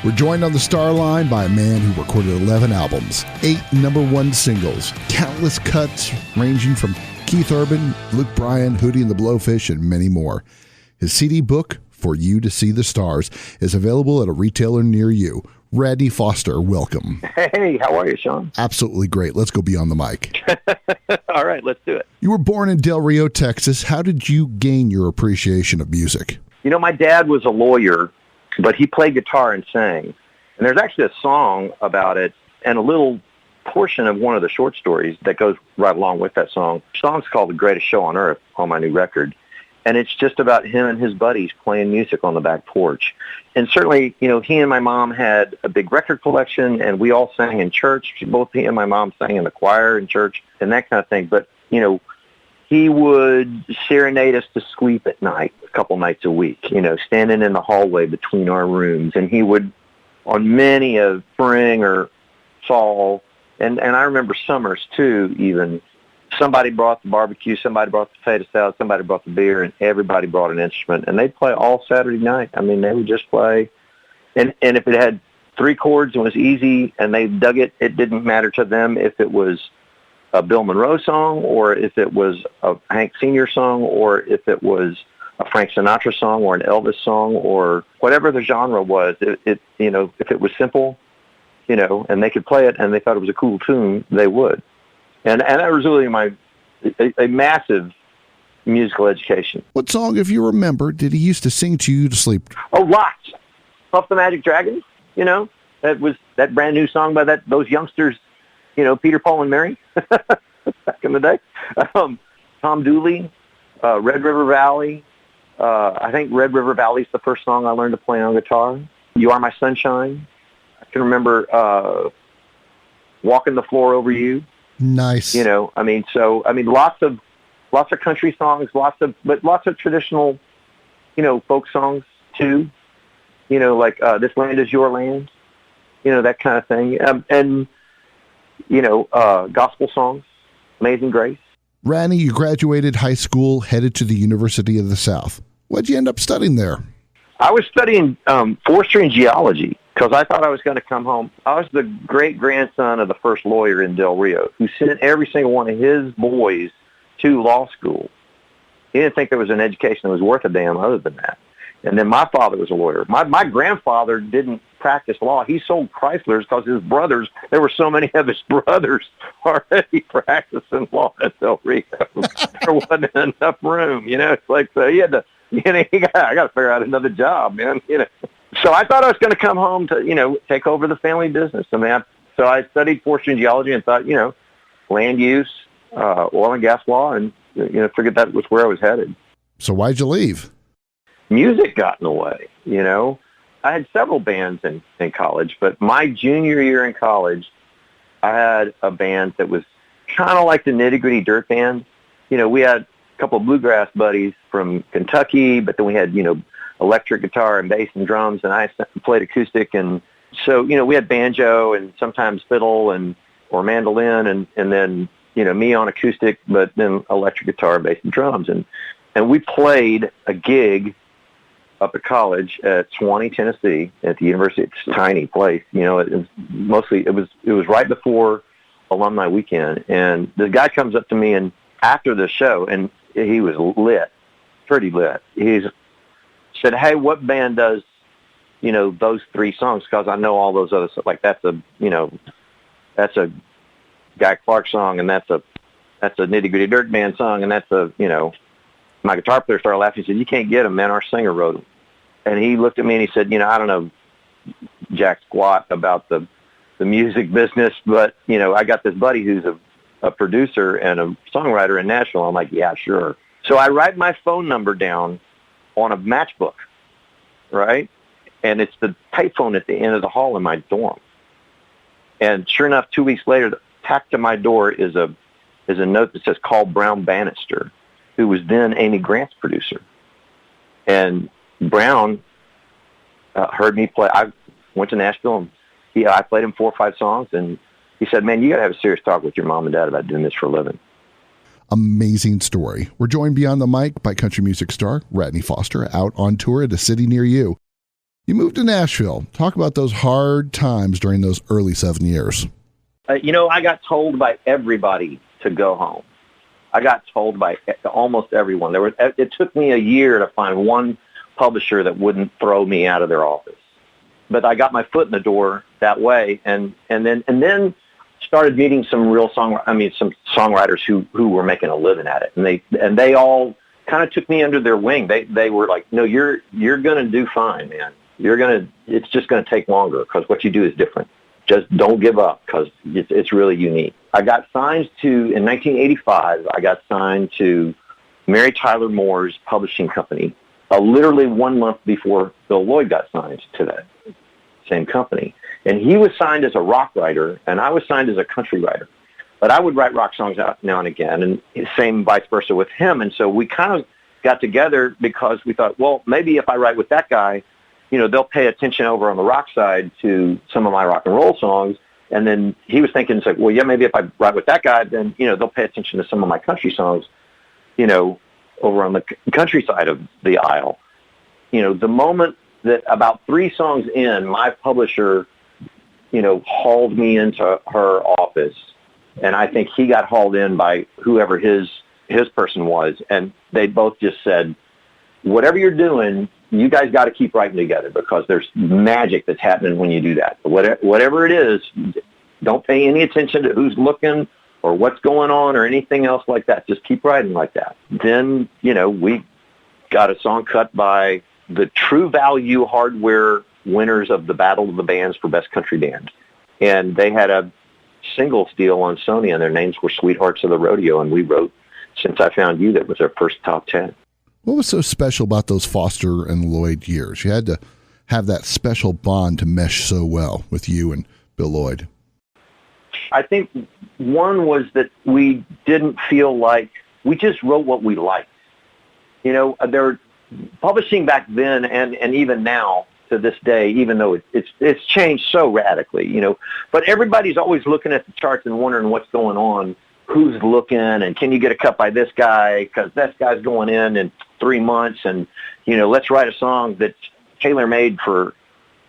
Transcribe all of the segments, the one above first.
We're joined on the star line by a man who recorded 11 albums, 8 number-one singles, countless cuts ranging from Keith Urban, Luke Bryan, Hootie and the Blowfish, and many more. His CD book, For You to See the Stars, is available at a retailer near you. Radney Foster, welcome. Hey, how are you, Sean? Absolutely great. Let's go beyond the mic. All right, let's do it. You were born in Del Rio, Texas. How did you gain your appreciation of music? You know, my dad was a lawyer, but he played guitar and sang. And there's actually a song about it and a little portion of one of the short stories that goes right along with that song. The song's called The Greatest Show on Earth on my new record. And it's just about him and his buddies playing music on the back porch. And certainly, you know, he and my mom had a big record collection, and we all sang in church. Both he and my mom sang in the choir in church and that kind of thing. But, you know, he would serenade us to sleep at night a couple nights a week, you know, standing in the hallway between our rooms. And he would, on many a spring or fall, and I remember summers too even, somebody brought the barbecue, somebody brought the potato salad, somebody brought the beer, and everybody brought an instrument. And they'd play all Saturday night. I mean, they would just play. And if it had 3 chords and was easy and they dug it, it didn't matter to them if it was a Bill Monroe song or if it was a Hank Sr. song or if it was a Frank Sinatra song or an Elvis song or whatever the genre was. It you know, if it was simple, you know, and they could play it and they thought it was a cool tune, they would. And that was really a massive musical education. What song, if you remember, did he used to sing to you to sleep? Oh, lots. Puff the Magic Dragon, you know, that was that brand new song by those youngsters, you know, Peter, Paul, and Mary back in the day. Tom Dooley, Red River Valley. I think Red River Valley is the first song I learned to play on guitar. You Are My Sunshine. I can remember Walking the Floor Over You. Nice. You know, lots of country songs, lots of traditional, you know, folk songs too. You know, like This Land Is Your Land. You know, that kind of thing. And you know, gospel songs, Amazing Grace. Radney, you graduated high school, headed to the University of the South. What'd you end up studying there? I was studying forestry and geology because I thought I was going to come home. I was the great-grandson of the first lawyer in Del Rio who sent every single one of his boys to law school. He didn't think there was an education that was worth a damn other than that. And then my father was a lawyer. My grandfather didn't practice law. He sold Chryslers because his brothers, there were so many of his brothers already practicing law at Del Rio. There wasn't enough room, you know. It's like, so he had to, you know, I got to figure out another job, man, you know. So I thought I was going to come home to, you know, take over the family business. I mean, so I studied forestry and geology and thought, you know, land use, oil and gas law, and, you know, figured that was where I was headed. So why'd you leave? Music got in the way, you know. I had several bands in college, but my junior year in college, I had a band that was kind of like the Nitty Gritty Dirt Band. You know, we had a couple of bluegrass buddies from Kentucky, but then we had, you know, electric guitar and bass and drums, and I played acoustic. And so, you know, we had banjo and sometimes fiddle or mandolin, and then, you know, me on acoustic, but then electric guitar, bass and drums. And we played a gig up at college at Swanee, Tennessee, at the university. It's a tiny place, you know. It was right before alumni weekend, and the guy comes up to me and after the show, and he was lit, pretty lit. He said, "Hey, what band does, you know, those 3 songs? Because I know all those other stuff. Like that's a Guy Clark song, and that's a Nitty Gritty Dirt Band song, and that's a, you know." My guitar player started laughing. He said, "You can't get them, man. Our singer wrote them." And he looked at me and he said, "You know, I don't know jack squat about the music business, but, you know, I got this buddy who's a producer and a songwriter in Nashville." I'm like, "Yeah, sure." So I write my phone number down on a matchbook, right? And it's the payphone at the end of the hall in my dorm. And sure enough, 2 weeks later, tacked to my door is a note that says, "Call Brown Bannister," who was then Amy Grant's producer. And Brown heard me play. I went to Nashville, and I played him 4 or 5 songs, and he said, "Man, you got to have a serious talk with your mom and dad about doing this for a living." Amazing story. We're joined beyond the mic by country music star Radney Foster, out on tour at a city near you. You moved to Nashville. Talk about those hard times during those early 7 years. I got told by everybody to go home. I got told by almost everyone. It took me a year to find one publisher that wouldn't throw me out of their office. But I got my foot in the door that way, and then started meeting some songwriters who were making a living at it, and they all kind of took me under their wing. They were like, "No, you're going to do fine, man. It's just going to take longer because what you do is different. Just don't give up because it's really unique." I got signed in 1985, I got signed to Mary Tyler Moore's publishing company, literally 1 month before Bill Lloyd got signed to that same company. And he was signed as a rock writer, and I was signed as a country writer. But I would write rock songs out now and again, and same vice versa with him. And so we kind of got together because we thought, well, maybe if I write with that guy, they'll pay attention over on the rock side to some of my rock and roll songs. And then he was thinking, it's like, well, yeah, maybe if I write with that guy, then, they'll pay attention to some of my country songs, over on the country side of the aisle. The moment that about 3 songs in, my publisher, hauled me into her office. And I think he got hauled in by whoever his person was. And they both just said, whatever you're doing, you guys got to keep writing together because there's magic that's happening when you do that. Whatever it is, don't pay any attention to who's looking or what's going on or anything else like that. Just keep writing like that. Then, we got a song cut by the True Value Hardware winners of the Battle of the Bands for Best Country Band. And they had a singles deal on Sony, and their names were Sweethearts of the Rodeo, and we wrote Since I Found You. That was our first top 10. What was so special about those Foster and Lloyd years? You had to have that special bond to mesh so well with you and Bill Lloyd. I think one was that we didn't feel like we just wrote what we liked. They're publishing back then and even now to this day, even though it's changed so radically, but everybody's always looking at the charts and wondering what's going on, who's looking, and can you get a cut by this guy because this guy's going in 3 months, and let's write a song that's tailor-made for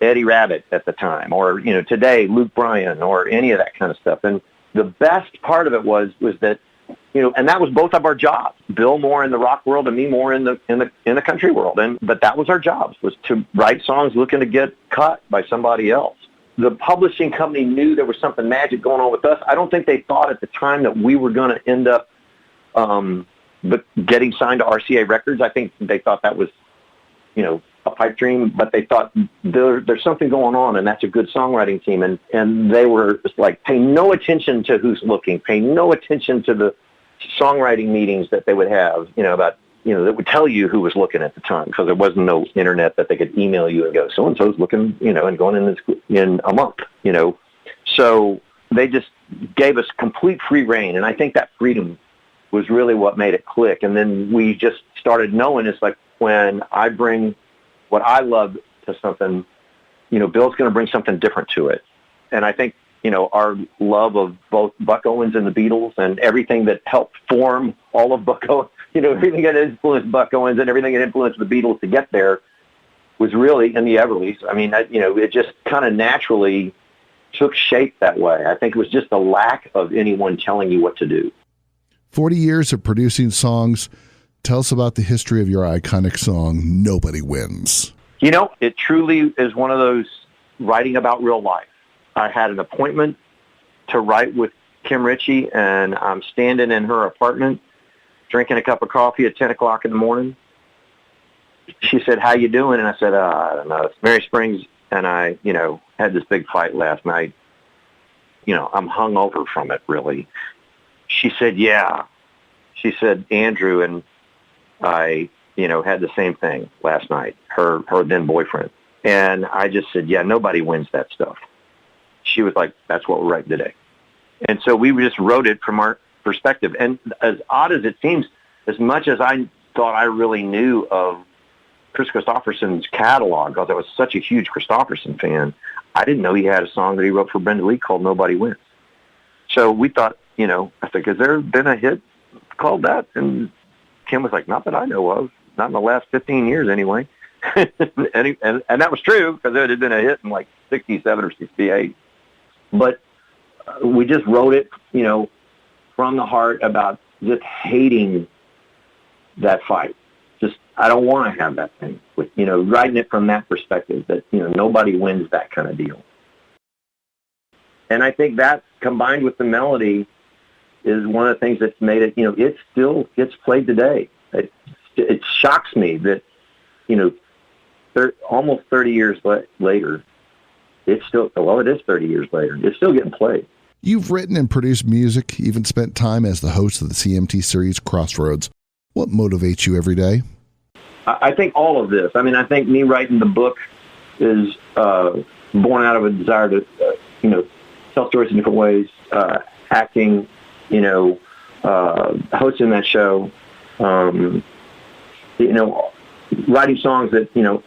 Eddie Rabbitt at the time, or today Luke Bryan, or any of that kind of stuff. And the best part of it was that and that was both of our jobs. Bill more in the rock world and me more in the country world. But that was our jobs, was to write songs looking to get cut by somebody else. The publishing company knew there was something magic going on with us. I don't think they thought at the time that we were going to end up getting signed to RCA Records. I think they thought that was, a pipe dream, but they thought there's something going on, and that's a good songwriting team. And they were just like, pay no attention to who's looking, pay no attention to the songwriting meetings that they would have, about, that would tell you who was looking at the time, because there wasn't no internet that they could email you and go, so-and-so's looking, and going in a month, So they just gave us complete free reign, and I think that freedom was really what made it click. And then we just started knowing it's like, when I bring what I love to something, Bill's going to bring something different to it. And I think, our love of both Buck Owens and the Beatles and everything that helped form all of Buck Owens, everything that influenced Buck Owens and everything that influenced the Beatles to get there was really in the Everlys. I mean, it just kind of naturally took shape that way. I think it was just a lack of anyone telling you what to do. 40 years of producing songs. Tell us about the history of your iconic song, Nobody Wins. It truly is one of those writing about real life. I had an appointment to write with Kim Ritchie, and I'm standing in her apartment drinking a cup of coffee at 10 o'clock in the morning. She said, "How you doing?" And I said, "I don't know. It's Mary Springs, and I, had this big fight last night. I'm hungover from it, really." She said, "Yeah." She said, "Andrew and I, had the same thing last night, her then boyfriend." And I just said, "Yeah, nobody wins that stuff." She was like, "That's what we're writing today." And so we just wrote it from our perspective. And as odd as it seems, as much as I thought I really knew of Chris Christopherson's catalog, because I was such a huge Christopherson fan, I didn't know he had a song that he wrote for Brenda Lee called Nobody Wins. So we thought, I think, has there been a hit called that? And Kim was like, "Not that I know of, not in the last 15 years anyway." and that was true because it had been a hit in like 67 or 68. But we just wrote it, from the heart about just hating that fight. Just, I don't want to have that thing. With, writing it from that perspective that, nobody wins that kind of deal. And I think that combined with the melody is one of the things that's made it, it still gets played today. It shocks me that, almost 30 years later, it is 30 years later. It's still getting played. You've written and produced music, even spent time as the host of the CMT series Crossroads. What motivates you every day? I think all of this. I mean, I think me writing the book is born out of a desire to, tell stories in different ways, acting, hosting that show, writing songs that,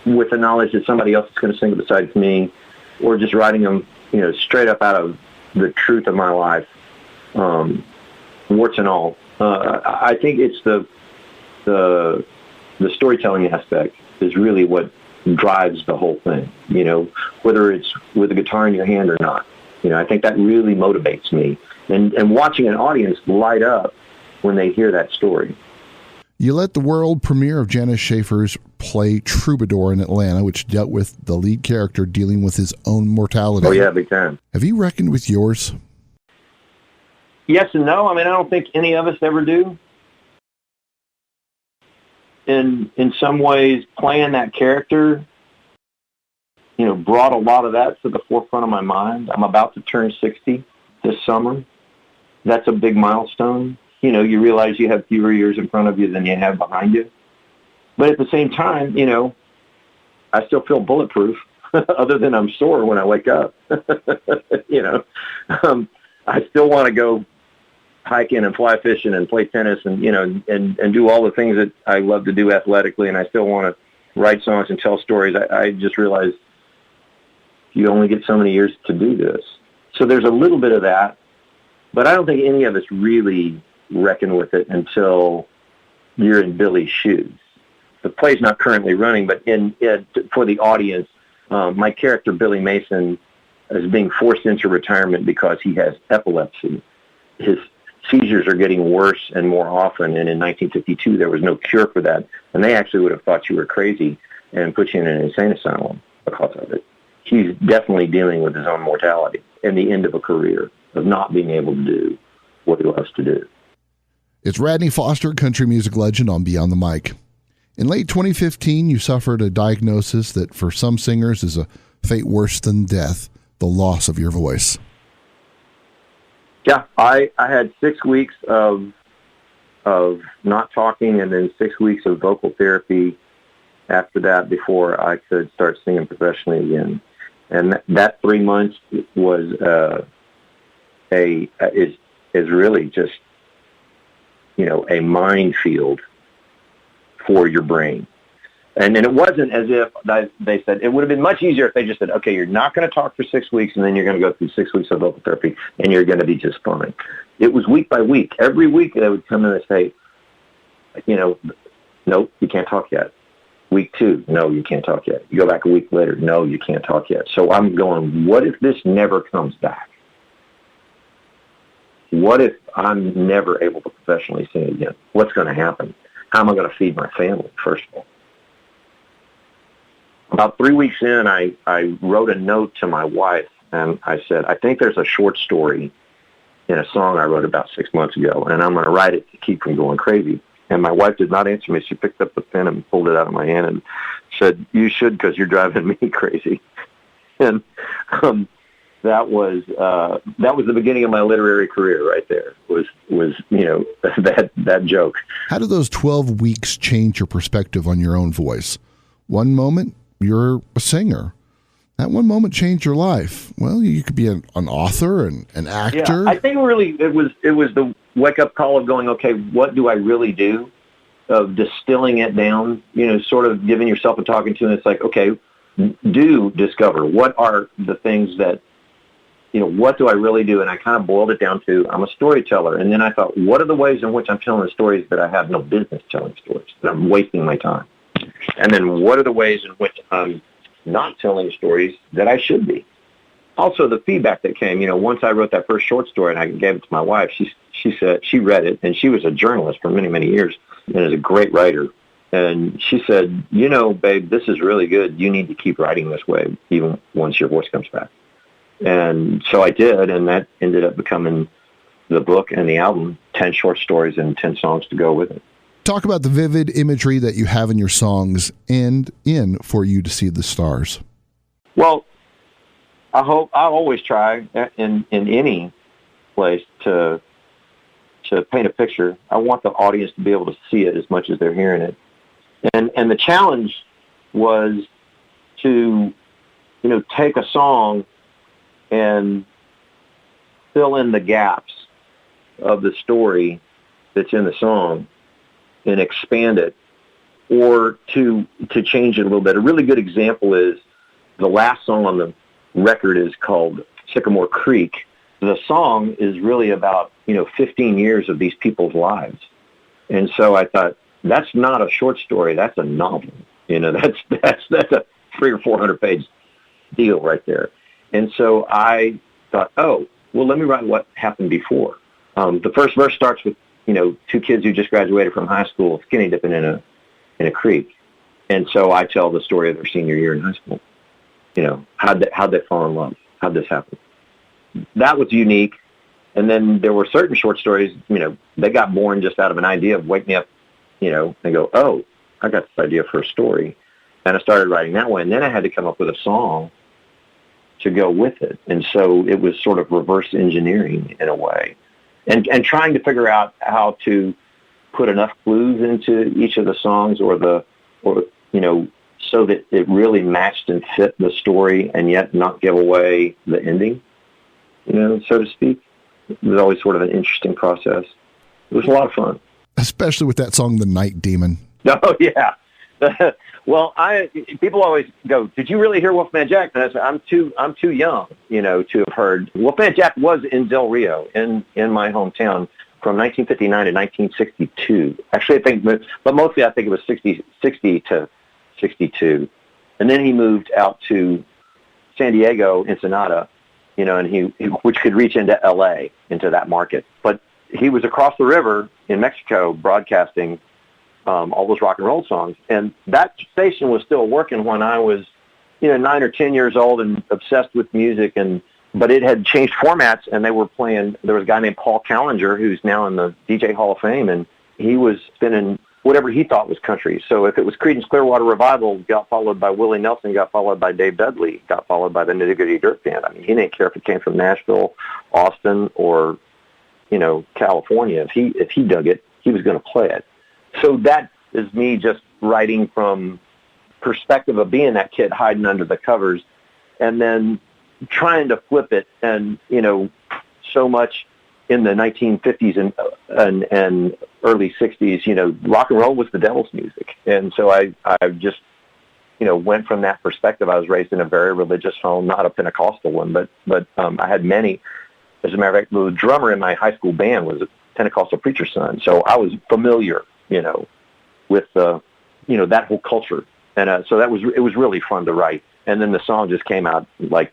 with the knowledge that somebody else is going to sing it besides me, or just writing them, straight up out of the truth of my life, warts and all. I think it's the storytelling aspect is really what drives the whole thing, whether it's with a guitar in your hand or not. I think that really motivates me. And watching an audience light up when they hear that story. You let the world premiere of Janice Schaefer's play Troubadour in Atlanta, which dealt with the lead character dealing with his own mortality. Oh, yeah, big time. Have you reckoned with yours? Yes and no. I mean, I don't think any of us ever do. In some ways, playing that character, brought a lot of that to the forefront of my mind. I'm about to turn 60 this summer. That's a big milestone. You realize you have fewer years in front of you than you have behind you. But at the same time, I still feel bulletproof, other than I'm sore when I wake up. I still want to go hiking and fly fishing and play tennis and, and do all the things that I love to do athletically. And I still want to write songs and tell stories. I just realized you only get so many years to do this. So there's a little bit of that. But I don't think any of us really reckon with it until you're in Billy's shoes. The play's not currently running, but for the audience, my character, Billy Mason, is being forced into retirement because he has epilepsy. His seizures are getting worse and more often, and in 1952 there was no cure for that, and they actually would have thought you were crazy and put you in an insane asylum because of it. He's definitely dealing with his own mortality and the end of a career of not being able to do what he loves to do. It's Radney Foster, country music legend, on Beyond the Mic. In late 2015, you suffered a diagnosis that for some singers is a fate worse than death, the loss of your voice. Yeah, I had 6 weeks of not talking and then 6 weeks of vocal therapy after that before I could start singing professionally again. And that 3 months was is really just, a minefield for your brain. And it wasn't as if they said, it would have been much easier if they just said, okay, you're not going to talk for 6 weeks and then you're going to go through 6 weeks of vocal therapy and you're going to be just fine. It was week by week. Every week they would come in and say, nope, you can't talk yet. Week 2, no, you can't talk yet. You go back a week later, no, you can't talk yet. So I'm going, what if this never comes back? What if I'm never able to professionally sing again? What's going to happen? How am I going to feed my family, first of all? About 3 weeks in, I wrote a note to my wife, and I said, I think there's a short story in a song I wrote about 6 months ago, and I'm going to write it to keep from going crazy. And my wife did not answer me. She picked up the pen and pulled it out of my hand and said, you should, because you're driving me crazy. And that was the beginning of my literary career right there, was that joke. How did those 12 weeks change your perspective on your own voice? One moment, you're a singer. That one moment changed your life. Well, you could be an author and an actor. Yeah, I think really it was the wake-up call of going, okay, what do I really do? Of distilling it down, sort of giving yourself a talking to, and it's like, okay, do discover what are the things that, what do I really do? And I kind of boiled it down to, I'm a storyteller. And then I thought, what are the ways in which I'm telling stories that I have no business telling stories, that I'm wasting my time? And then what are the ways in which I'm not telling stories that I should be? Also, the feedback that came, once I wrote that first short story and I gave it to my wife, she said she read it, and she was a journalist for many, many years and is a great writer. And she said, babe, this is really good. You need to keep writing this way, even once your voice comes back. And so I did, and that ended up becoming the book and the album, 10 short stories and 10 songs to go with it. Talk about the vivid imagery that you have in your songs and in For You to See the Stars. Well, I always try in any place to paint a picture. I want the audience to be able to see it as much as they're hearing it. And the challenge was to, take a song and fill in the gaps of the story that's in the song and expand it, or to change it a little bit. A really good example is the last song on the record is called Sycamore Creek. The song is really about, 15 years of these people's lives. And so I thought, that's not a short story, that's a novel. That's a 300 or 400 page deal right there. And so I thought, let me write what happened before. The first verse starts with, two kids who just graduated from high school skinny dipping in a creek. And so I tell the story of their senior year in high school. How'd they fall in love? How'd this happen? That was unique. And then there were certain short stories, they got born just out of an idea of wake me up, and go, I got this idea for a story. And I started writing that way. And then I had to come up with a song to go with it. And so it was sort of reverse engineering in a way. And trying to figure out how to put enough clues into each of the songs or so that it really matched and fit the story and yet not give away the ending, so to speak. It was always sort of an interesting process. It was a lot of fun. Especially with that song, The Night Demon. Oh, yeah. Well, people always go, did you really hear Wolfman Jack? And I said, I'm too young, to have heard. Wolfman Jack was in Del Rio, in my hometown, from 1959 to 1962. Actually, I think, but mostly I think it was 60 to 62. And then he moved out to San Diego, Ensenada, and he which could reach into L.A., into that market. But he was across the river in Mexico broadcasting all those rock and roll songs. And that station was still working when I was, 9 or 10 years old and obsessed with music. But it had changed formats, and they were playing, there was a guy named Paul Callinger who's now in the DJ Hall of Fame, and he was spinning whatever he thought was country. So if it was Creedence Clearwater Revival, got followed by Willie Nelson, got followed by Dave Dudley, got followed by the Nitty Gritty Dirt Band. I mean, he didn't care if it came from Nashville, Austin, or, California. If he dug it, he was going to play it. So that is me just writing from perspective of being that kid hiding under the covers and then trying to flip it. And, so much in the 1950s and early 60s, rock and roll was the devil's music. And so I just, went from that perspective. I was raised in a very religious home, not a Pentecostal one, but I had many. As a matter of fact, the drummer in my high school band was a Pentecostal preacher's son. So I was familiar, with, that whole culture. And so it was really fun to write. And then the song just came out like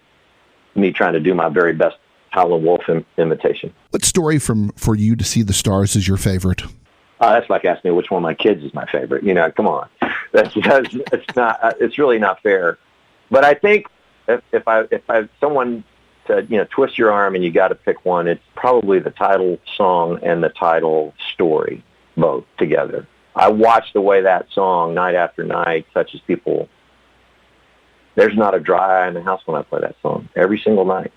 me trying to do my very best Howlin' Wolf imitation. What story from For You to See the Stars is your favorite? That's like asking me which one of my kids is my favorite. Come on. It's really not fair. But I think if someone said, twist your arm and you got to pick one, it's probably the title song and the title story, both together. I watch the way that song, night after night, touches people. There's not a dry eye in the house when I play that song, every single night.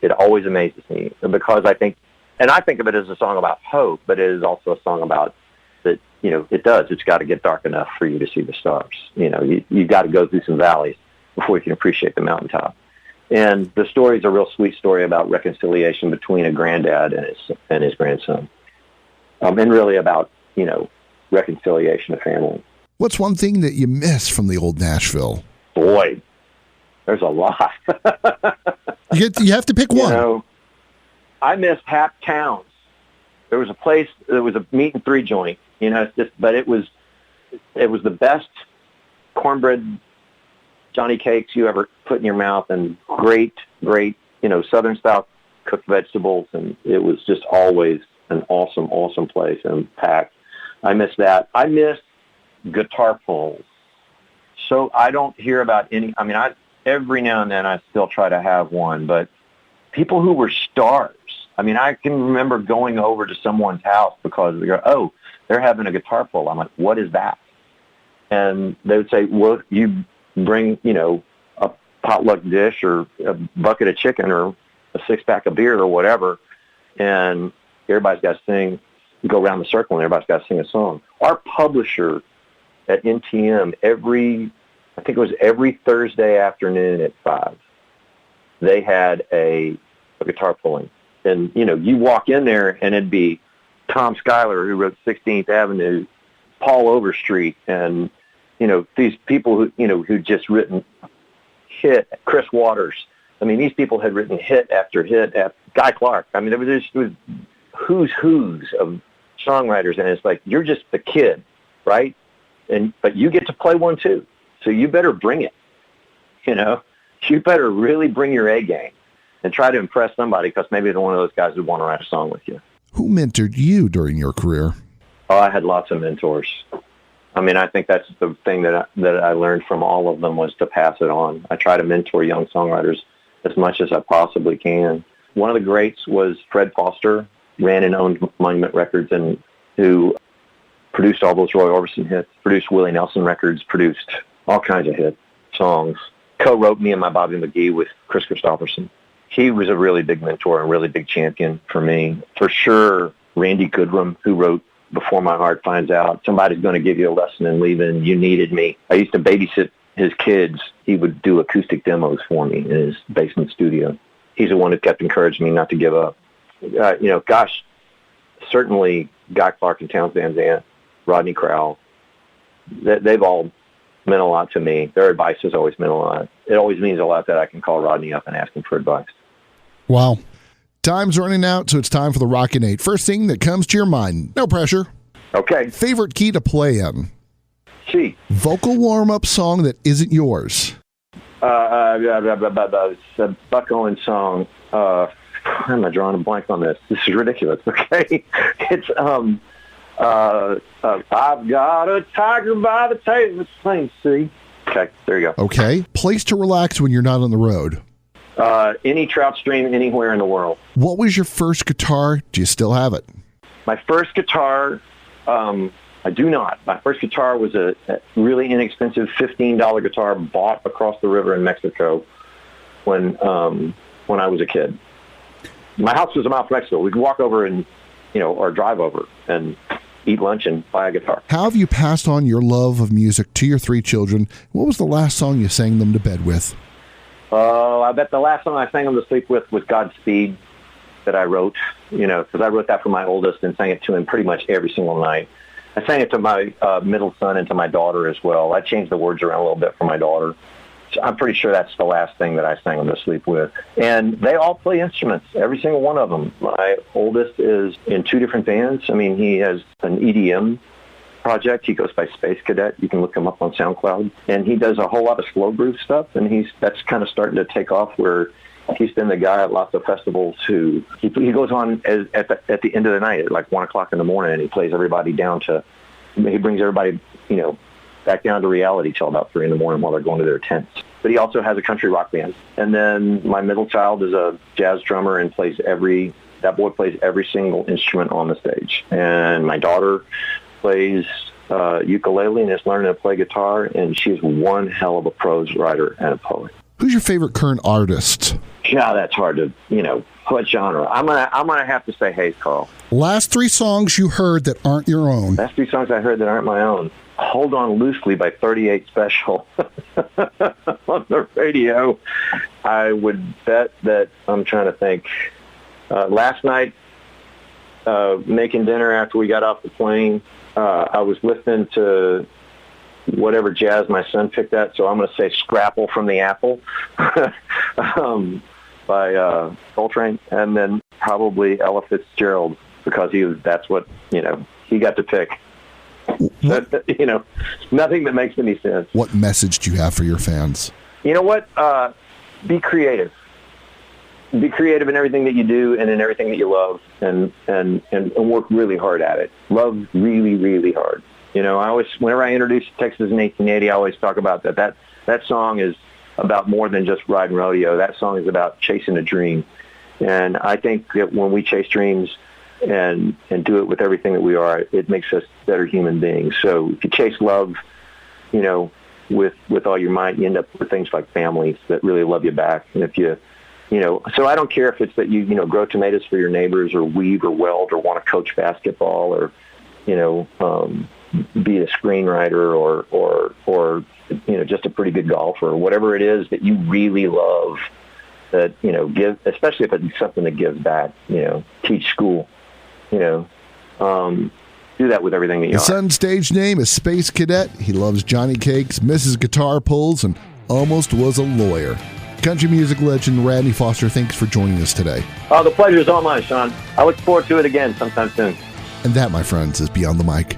It always amazes me because I think of it as a song about hope, but it is also a song about that, it's got to get dark enough for you to see the stars. You got to go through some valleys before you can appreciate the mountaintop. And the story is a real sweet story about reconciliation between a granddad and his grandson. And really about, reconciliation of family. What's one thing that you miss from the old Nashville? Boy, there's a lot. You have to pick one. I miss Hap Towns. There was a meat and three joint, but it was the best cornbread Johnny cakes you ever put in your mouth, and great, Southern style cooked vegetables, and it was just always an awesome place and packed. I miss that. I miss guitar pulls. So I don't hear about any. I mean, every now and then I still try to have one, but people who were stars. I mean, I can remember going over to someone's house because they're having a guitar pull. I'm like, what is that? And they would say, well, you bring, a potluck dish or a bucket of chicken or a 6-pack of beer or whatever, and everybody's got to sing, go around the circle, and everybody's got to sing a song. Our publisher at NTM, I think it was every Thursday afternoon at 5, they had a guitar pulling. And, you walk in there, and it'd be Tom Schuyler, who wrote 16th Avenue, Paul Overstreet, and, these people who'd just written hit, Chris Waters. I mean, these people had written hit after hit after Guy Clark. I mean, there was who's of songwriters, and it's like, you're just the kid, right? But you get to play one too. So you better bring it, You better really bring your A game and try to impress somebody, because maybe they're one of those guys who want to write a song with you. Who mentored you during your career? Oh, I had lots of mentors. I mean, I think that's the thing that I learned from all of them, was to pass it on. I try to mentor young songwriters as much as I possibly can. One of the greats was Fred Foster, ran and owned Monument Records, and who produced all those Roy Orbison hits, produced Willie Nelson records, produced all kinds of hit songs, co-wrote Me and My Bobby McGee with Chris Christopherson. He was a really big mentor and really big champion for me. For sure, Randy Goodrum, who wrote Before My Heart Finds Out, Somebody's Going to Give You a Lesson in Leaving, You Needed Me. I used to babysit his kids. He would do acoustic demos for me in his basement studio. He's the one who kept encouraging me not to give up. Certainly Guy Clark and Townes Van Zandt, Rodney Crowell, they've all meant a lot to me. Their advice has always meant a lot. It always means a lot that I can call Rodney up and ask him for advice. Wow. Time's running out, so it's time for the Rockin' 8. First thing that comes to your mind. No pressure. Okay. Favorite key to play in? C. Vocal warm-up song that isn't yours? It's a Buck Owens song. Why am I drawing a blank on this? This is ridiculous, okay? It's, I've got a tiger by the tail of the plain sea. Okay, there you go. Okay. Place to relax when you're not on the road? Any trout stream anywhere in the world. What was your first guitar? Do you still have it? My first guitar, I do not. My first guitar was a really inexpensive $15 guitar bought across the river in Mexico when I was a kid. My house was a mile from Mexico. We could walk over and, or drive over and eat lunch and buy a guitar. How have you passed on your love of music to your 3 children? What was the last song you sang them to bed with? I bet the last song I sang them to sleep with was Godspeed, that I wrote, because I wrote that for my oldest and sang it to him pretty much every single night. I sang it to my middle son and to my daughter as well. I changed the words around a little bit for my daughter. So I'm pretty sure that's the last thing that I sang them to sleep with. And they all play instruments, every single one of them. My oldest is in 2 different bands. I mean, he has an EDM project. He goes by Space Cadet. You can look him up on SoundCloud. And he does a whole lot of slow groove stuff, and that's kind of starting to take off, where he's been the guy at lots of festivals who he goes on at the end of the night at like 1 o'clock in the morning, and he plays everybody he brings everybody, back down to reality till about 3 in the morning while they're going to their tents. But he also has a country rock band. And then my middle child is a jazz drummer and that boy plays every single instrument on the stage. And my daughter plays ukulele and is learning to play guitar, and she's one hell of a prose writer and a poet. Who's your favorite current artist? Yeah, that's hard to, what genre. I'm gonna have to say Hayes Carl. Last 3 songs you heard that aren't your own. Last 3 songs I heard that aren't my own. Hold On Loosely by 38 Special on the radio. I would bet that, I'm trying to think, last night, making dinner after we got off the plane, I was listening to whatever jazz my son picked at, so I'm going to say Scrapple from the Apple by Coltrane, and then probably Ella Fitzgerald, because that's what, he got to pick. Nothing that makes any sense. What message do you have for your fans? You know what? Be creative. Be creative in everything that you do and in everything that you love, and work really hard at it. Love really, really hard. Whenever I introduce Texas in 1880, I always talk about that song is about more than just riding rodeo. That song is about chasing a dream. And I think that when we chase dreams and do it with everything that we are, it makes us better human beings. So if you chase love, with all your might, you end up with things like families that really love you back. And if you, so I don't care if it's that you grow tomatoes for your neighbors, or weave or weld, or want to coach basketball, or, be a screenwriter, or just a pretty good golfer, or whatever it is that you really love, that, give, especially if it's something that gives back, teach school, do that with everything that you are. His son's stage name is Space Cadet. He loves Johnny Cakes, misses guitar pulls, and almost was a lawyer. Country music legend Radney Foster, thanks for joining us today. Oh, the pleasure is all mine, Sean. I look forward to it again sometime soon. And that, my friends, is Beyond the Mic.